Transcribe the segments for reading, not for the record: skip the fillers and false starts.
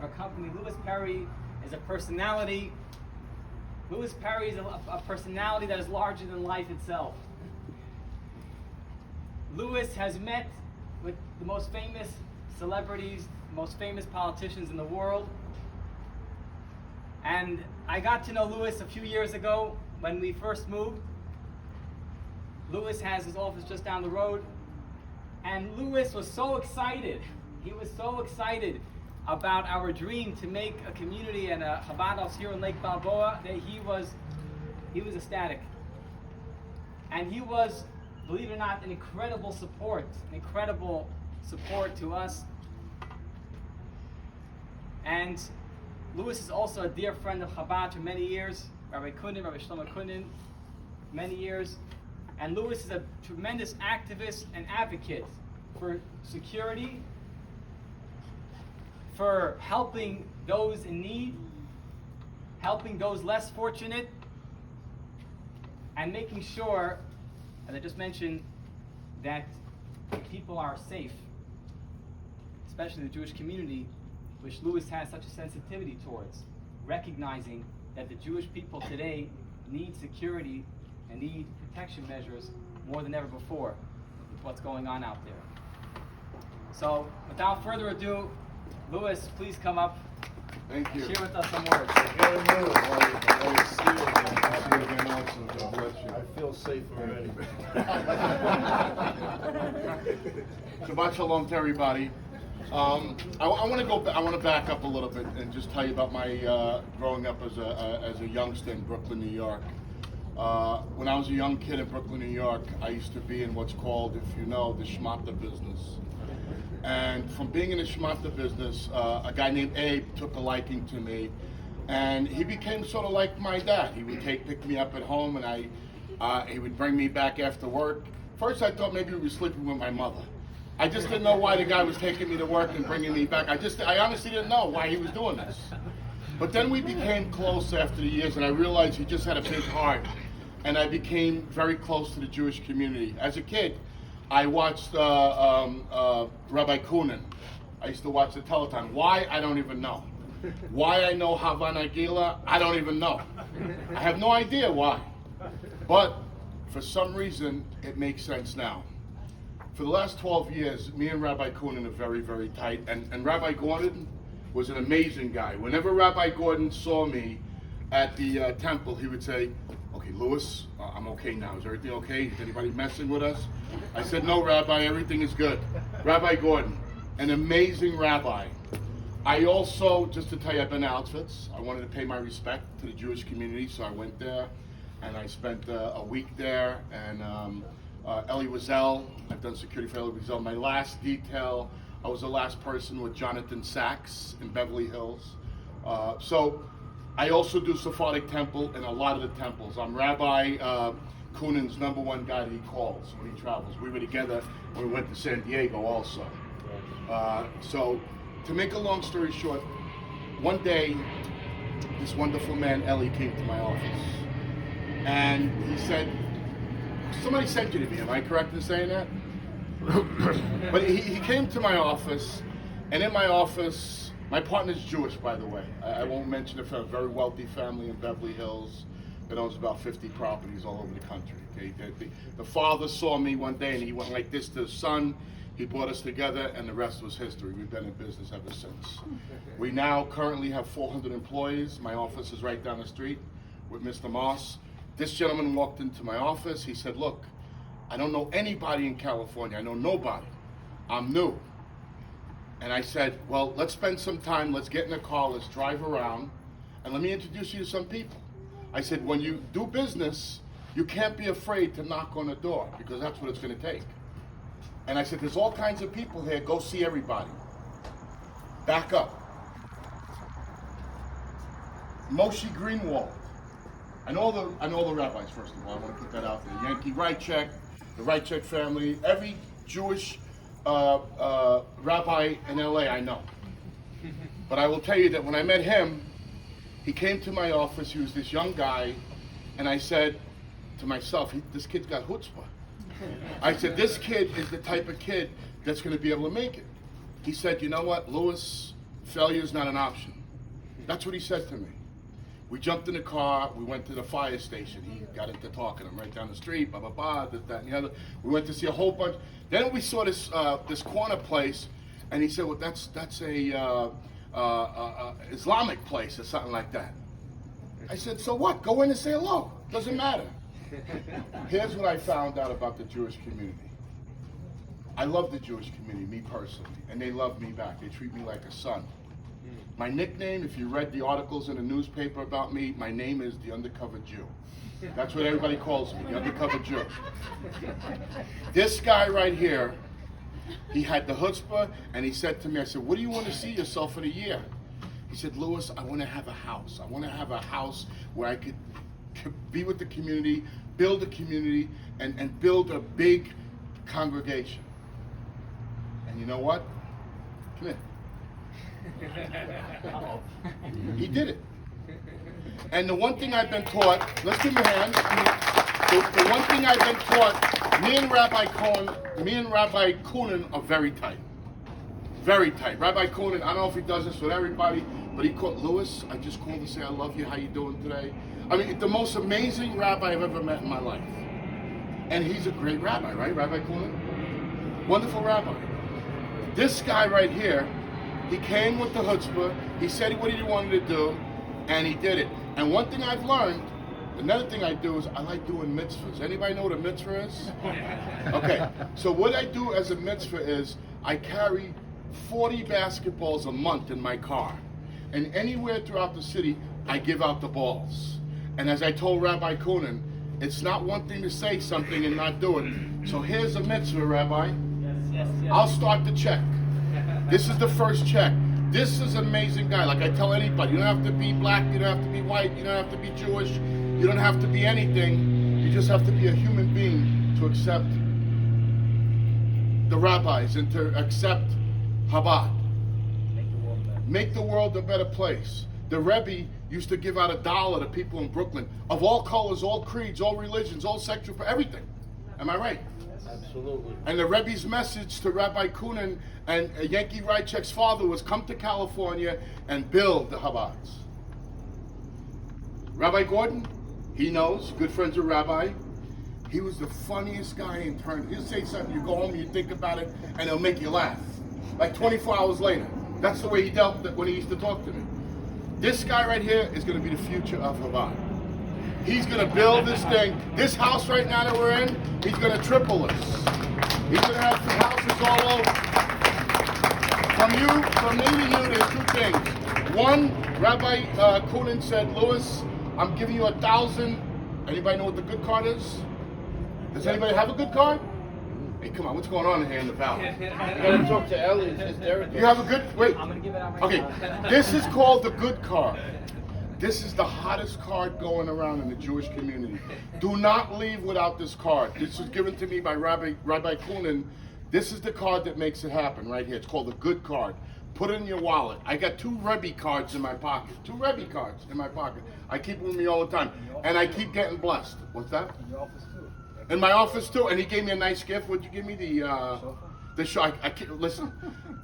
a company. Louis Perry is a personality. Louis Perry is a personality that is larger than life itself. Louis has met with the most famous celebrities, most famous politicians in the world. And I got to know Louis a few years ago when we first moved. Louis has his office just down the road. And Louis was so excited. He was so excited about our dream to make a community and a Chabad house here in Lake Balboa that he was ecstatic. And he was, believe it or not, an incredible support to us. And Louis is also a dear friend of Chabad for many years. Rabbi Shlomo Kunin, many years. And Louis is a tremendous activist and advocate for security, for helping those in need, helping those less fortunate, and making sure, as I just mentioned, that people are safe, especially the Jewish community, which Louis has such a sensitivity towards, recognizing that the Jewish people today need security and need protection measures more than ever before with what's going on out there. So, without further ado, Louis, please come up. Thank you. Share with us some words. I feel safe already. Shabbat shalom to everybody. I want to back up a little bit and just tell you about my growing up as a youngster in Brooklyn, New York. When I was a young kid in Brooklyn, New York, I used to be in what's called, if you know, the shmata business. And from being in the shmata business, a guy named Abe took a liking to me, and he became sort of like my dad. He would pick me up at home, and he would bring me back after work. First, I thought maybe he was sleeping with my mother. I just didn't know why the guy was taking me to work and bringing me back. I honestly didn't know why he was doing this. But then we became close after the years, and I realized he just had a big heart. And I became very close to the Jewish community. As a kid, I watched Rabbi Kunin. I used to watch the Telethon. Why? I don't even know. Why I know Havana Gila? I don't even know. I have no idea why. But for some reason, it makes sense now. For the last 12 years, me and Rabbi Kunin are very, very tight. And Rabbi Gordon was an amazing guy. Whenever Rabbi Gordon saw me at the temple, he would say, "Okay, Louis, I'm okay now. Is everything okay? Is anybody messing with us?" I said, "No, Rabbi, everything is good." Rabbi Gordon, an amazing rabbi. I also, just to tell you, I've been to Auschwitz. I wanted to pay my respect to the Jewish community, so I went there, and I spent a week there. And Eli Wiesel, I've done security for Eli Wiesel. My last detail, I was the last person with Jonathan Sachs in Beverly Hills. So I also do Sephardic temple in a lot of the temples. I'm Rabbi Kunin's number one guy that he calls when he travels. We were together when we went to San Diego also. So to make a long story short, one day this wonderful man, Eli, came to my office. And he said, somebody sent you to me, am I correct in saying that? But he came to my office, and in my office, my partner's Jewish, by the way. I won't mention it, for a very wealthy family in Beverly Hills that owns about 50 properties all over the country. Okay? The father saw me one day, and he went like this to his son. He brought us together, and the rest was history. We've been in business ever since. We now currently have 400 employees. My office is right down the street with Mr. Moss. This gentleman walked into my office. He said, "Look, I don't know anybody in California. I know nobody. I'm new." And I said, "Well, let's spend some time. Let's get in a car. Let's drive around. And let me introduce you to some people." I said, "When you do business, you can't be afraid to knock on a door, because that's what it's going to take." And I said, "There's all kinds of people here. Go see everybody. Back up. Moshe Greenwald. I know the rabbis, first of all. I want to put that out there. Yankee Rychek, the Rychek family, every Jewish rabbi in LA I know. But I will tell you that when I met him, he came to my office. He was this young guy, and I said to myself, this kid's got chutzpah. I said, this kid is the type of kid that's going to be able to make it. He said, "You know what, Louis, failure is not an option. That's what he said to me. We jumped in the car, we went to the fire station. He got into talking. I'm right down the street, blah, blah, blah, this, that, and the other. We went to see a whole bunch. Then we saw this this corner place, and he said, well, that's a Islamic place or something like that. I said, so what? Go in and say hello. Doesn't matter. Here's what I found out about the Jewish community. I love the Jewish community, me personally, and they love me back. They treat me like a son. My nickname, if you read the articles in the newspaper about me, my name is the Undercover Jew. That's what everybody calls me, the Undercover Jew. This guy right here, he had the chutzpah, and he said to me, I said, what do you want to see yourself in a year? He said, Louis, I want to have a house. I want to have a house where I could be with the community, build a community, and build a big congregation. And you know what? Come here. He did it. And the one thing I've been taught, let's give him a hand. The one thing I've been taught, me and Rabbi Kunin are very tight. Very tight. Rabbi Kunin, I don't know if he does this with everybody, but he called, Louis, I just called to say I love you, how you doing today? I mean, the most amazing rabbi I've ever met in my life. And he's a great rabbi, right, Rabbi Kunin? Wonderful rabbi. This guy right here, he came with the chutzpah, he said what he wanted to do, and he did it. And one thing I've learned, another thing I do is I like doing mitzvahs. Anybody know what a mitzvah is? Okay, so what I do as a mitzvah is I carry 40 basketballs a month in my car. And anywhere throughout the city, I give out the balls. And as I told Rabbi Kunin, it's not one thing to say something and not do it. So here's a mitzvah, Rabbi. Yes. I'll start the check. This is the first check. This is an amazing guy. Like I tell anybody, you don't have to be black, you don't have to be white, you don't have to be Jewish, you don't have to be anything. You just have to be a human being to accept the rabbis and to accept Chabad. Make the world a better place. The Rebbe used to give out $1 to people in Brooklyn of all colors, all creeds, all religions, all sexual, everything. Am I right? Absolutely. And the Rebbe's message to Rabbi Kunin and Yankee Rychek's father was come to California and build the Chabads. Rabbi Gordon, he knows, good friends with Rabbi. He was the funniest guy in turn. He'll say something, you go home and you think about it, and it'll make you laugh. Like 24 hours later. That's the way he dealt with it when he used to talk to me. This guy right here is going to be the future of Chabad. He's going to build this thing. This house right now that we're in, he's going to triple us. He's going to have 2 houses all over. From me to you, there's 2 things. One, Rabbi Kunin said, Louis, I'm giving you 1,000. Anybody know what the good card is? Does anybody have a good card? Hey, come on, what's going on here in the valley? You gotta talk to Ellie, it's his territory. You have a good, wait. I'm going to give it out right Okay, now. this is called the good card. This is the hottest card going around in the Jewish community. Do not leave without this card. This was given to me by Rabbi Kunin. This is the card that makes it happen right here. It's called the good card. Put it in your wallet. I got 2 Rebbe cards in my pocket. 2 Rebbe cards in my pocket. I keep them with me all the time. And I keep getting blessed. What's that? In your office too. In my office too. And he gave me a nice gift. Would you give me the show? I can't, listen,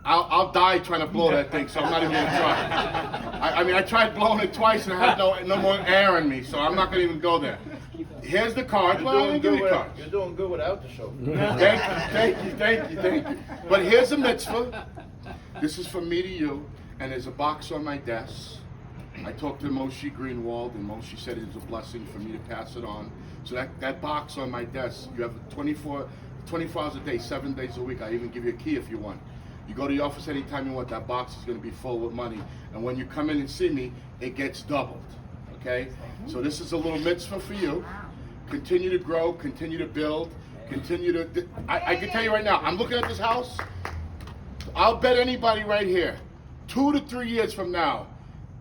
I'll die trying to blow that thing, so I'm not even going to try. I mean, I tried blowing it twice and I had no more air in me, so I'm not going to even go there. Here's the card. You're doing good without the show. Thank you. But here's a mitzvah. This is from me to you, and there's a box on my desk. I talked to Moshe Greenwald, and Moshe said it was a blessing for me to pass it on. So that box on my desk, you have 24 hours a day, 7 days a week. I even give you a key if you want. You go to the office anytime you want, that box is going to be full with money. And when you come in and see me, it gets doubled, okay? So this is a little mitzvah for you. Continue to grow, continue to build, continue to... I can tell you right now, I'm looking at this house. I'll bet anybody right here, 2 to 3 years from now,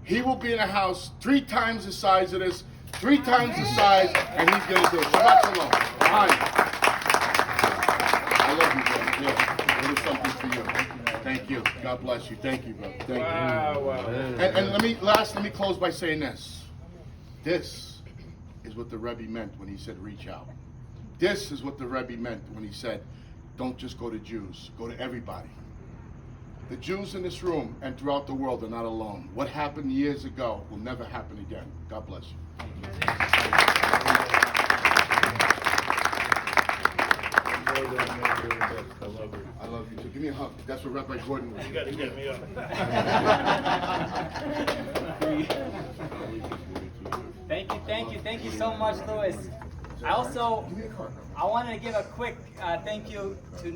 he will be in a house 3 times the size of this, 3 times the size, and he's going to do it. Shabbat shalom. I love you, brother. Yeah, a little something for you. Thank you. God bless you. Thank you, brother. Thank you. Wow. And let me close by saying this. This is what the Rebbe meant when he said reach out. This is what the Rebbe meant when he said don't just go to Jews, go to everybody. The Jews in this room and throughout the world are not alone. What happened years ago will never happen again. God bless you. I love you too. Give me a hug. That's what Rabbi Gordon was. You gotta get me up. Thank you so much, Louis. I wanted to give a quick thank you to